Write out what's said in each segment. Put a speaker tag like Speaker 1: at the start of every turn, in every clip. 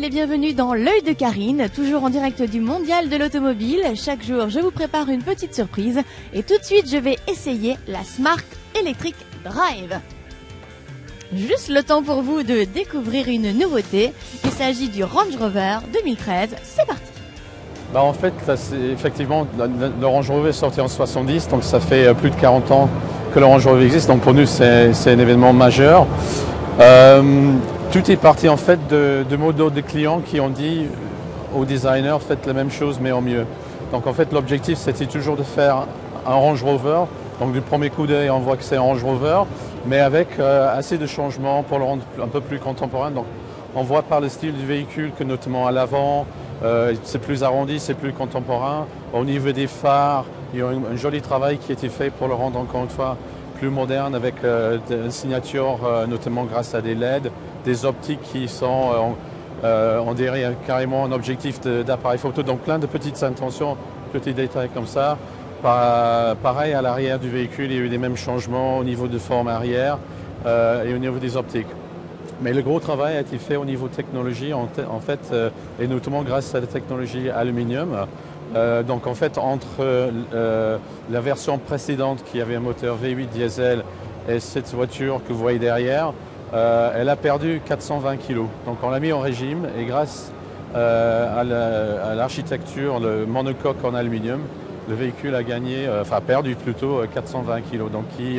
Speaker 1: les bienvenus dans l'œil de Karine, toujours en direct du Mondial de l'automobile. Chaque jour, je vous prépare une petite surprise et tout de suite, je vais essayer la Smart Electric Drive. Juste le temps pour vous de découvrir une nouveauté. Il s'agit du Range Rover 2013. C'est parti.
Speaker 2: En fait, effectivement, le Range Rover est sorti en 70, donc ça fait plus de 40 ans que le Range Rover existe. Donc pour nous, c'est un événement majeur. Tout est parti en fait de mots d'ordre de clients qui ont dit aux designers, faites la même chose mais en mieux. Donc en fait, l'objectif, c'était toujours de faire un Range Rover. Donc du premier coup d'œil, on voit que c'est un Range Rover, mais avec assez de changements pour le rendre un peu plus contemporain. Donc on voit par le style du véhicule que notamment à l'avant, c'est plus arrondi, c'est plus contemporain. Au niveau des phares, il y a un joli travail qui a été fait pour le rendre encore une fois plus moderne avec une signature, notamment grâce à des LED, des optiques qui sont, on dirait carrément un objectif d'appareil photo. Donc plein de petites intentions, petits détails comme ça. Pareil à l'arrière du véhicule, il y a eu les mêmes changements au niveau de forme arrière et au niveau des optiques. Mais le gros travail a été fait au niveau technologie, en fait, et notamment grâce à la technologie aluminium. Donc en fait, entre la version précédente qui avait un moteur V8 diesel et cette voiture que vous voyez derrière, elle a perdu 420 kg. Donc on l'a mis en régime et grâce à l'architecture, le monocoque en aluminium, le véhicule a gagné, perdu plutôt 420 kg. Donc qui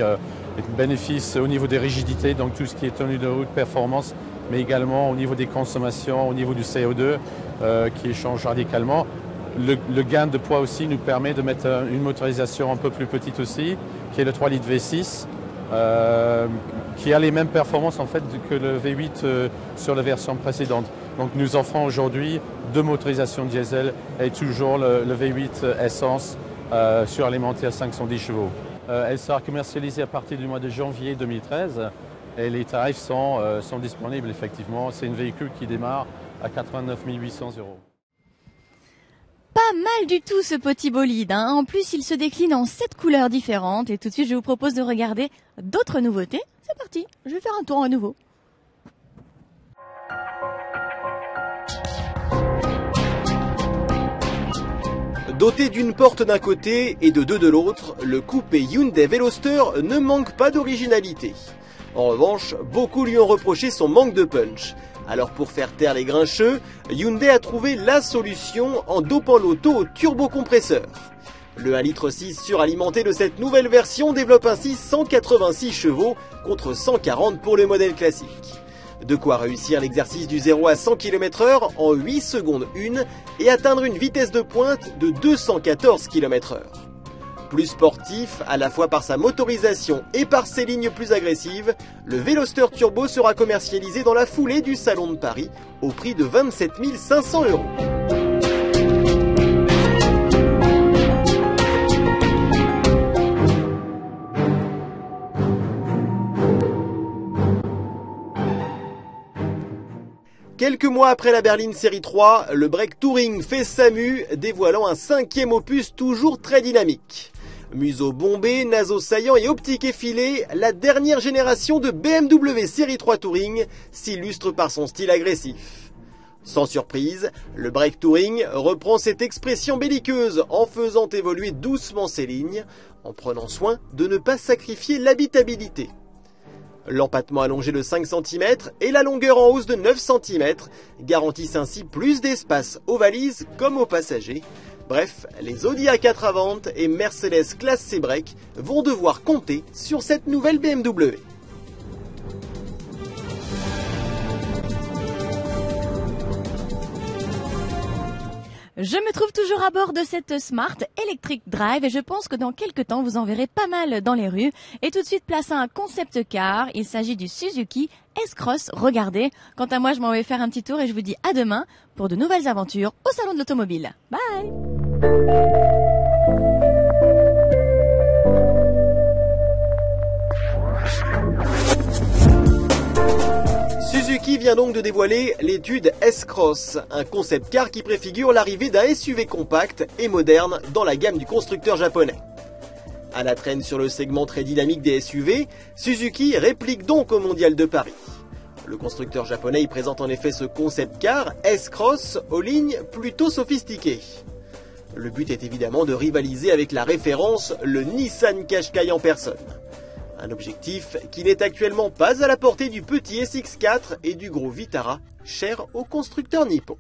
Speaker 2: bénéfice au niveau des rigidités, donc tout ce qui est tenue de route, performance, mais également au niveau des consommations, au niveau du CO2 qui change radicalement. Le gain de poids aussi nous permet de mettre une motorisation un peu plus petite aussi, qui est le 3 litres V6, qui a les mêmes performances en fait que le V8 sur la version précédente. Donc nous offrons aujourd'hui deux motorisations diesel et toujours le V8 essence suralimenté à 510 chevaux. Elle sera commercialisée à partir du mois de janvier 2013 et les tarifs sont disponibles effectivement. C'est un véhicule qui démarre à 89 800 €.
Speaker 1: Pas mal du tout ce petit bolide, hein. En plus, il se décline en 7 couleurs différentes et tout de suite, je vous propose de regarder d'autres nouveautés. C'est parti, je vais faire un tour à nouveau.
Speaker 3: Doté d'une porte d'un côté et de deux de l'autre, le coupé Hyundai Veloster ne manque pas d'originalité. En revanche, beaucoup lui ont reproché son manque de punch. Alors pour faire taire les grincheux, Hyundai a trouvé la solution en dopant l'auto au turbocompresseur. Le 1,6 litre suralimenté de cette nouvelle version développe ainsi 186 chevaux contre 140 pour le modèle classique. De quoi réussir l'exercice du 0 à 100 km/h en 8 secondes 1 et atteindre une vitesse de pointe de 214 km/h. Plus sportif, à la fois par sa motorisation et par ses lignes plus agressives, le Veloster Turbo sera commercialisé dans la foulée du Salon de Paris au prix de 27 500 €. Quelques mois après la berline série 3, le break touring fait sa mue, dévoilant un 5e opus toujours très dynamique. Museau bombé, naseau saillant et optique effilée, la dernière génération de BMW série 3 Touring s'illustre par son style agressif. Sans surprise, le break touring reprend cette expression belliqueuse en faisant évoluer doucement ses lignes, en prenant soin de ne pas sacrifier l'habitabilité. L'empattement allongé de 5 cm et la longueur en hausse de 9 cm garantissent ainsi plus d'espace aux valises comme aux passagers. Bref, les Audi A4 à vente et Mercedes classe C-Break vont devoir compter sur cette nouvelle BMW.
Speaker 1: Je me trouve toujours à bord de cette Smart Electric Drive et je pense que dans quelques temps, vous en verrez pas mal dans les rues. Et tout de suite, place à un concept car. Il s'agit du Suzuki S-Cross. Regardez. Quant à moi, je m'en vais faire un petit tour et je vous dis à demain pour de nouvelles aventures au Salon de l'Automobile. Bye!
Speaker 3: Suzuki vient donc de dévoiler l'étude S-Cross, un concept car qui préfigure l'arrivée d'un SUV compact et moderne dans la gamme du constructeur japonais. À la traîne sur le segment très dynamique des SUV, Suzuki réplique donc au Mondial de Paris. Le constructeur japonais y présente en effet ce concept car S-Cross aux lignes plutôt sophistiquées. Le but est évidemment de rivaliser avec la référence, le Nissan Qashqai en personne. Un objectif qui n'est actuellement pas à la portée du petit SX4 et du gros Vitara, cher au constructeur nippon.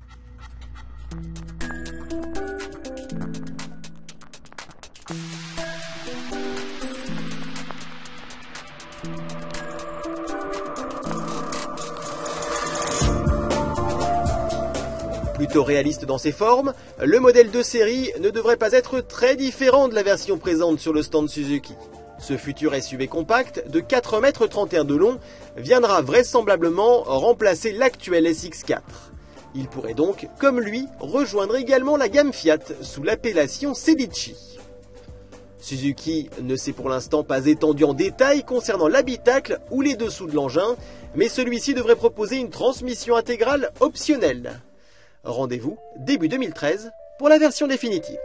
Speaker 3: Plutôt réaliste dans ses formes, le modèle de série ne devrait pas être très différent de la version présente sur le stand Suzuki. Ce futur SUV compact de 4,31 m de long viendra vraisemblablement remplacer l'actuel SX4. Il pourrait donc, comme lui, rejoindre également la gamme Fiat sous l'appellation Sedici. Suzuki ne s'est pour l'instant pas étendu en détail concernant l'habitacle ou les dessous de l'engin, mais celui-ci devrait proposer une transmission intégrale optionnelle. Rendez-vous début 2013 pour la version définitive.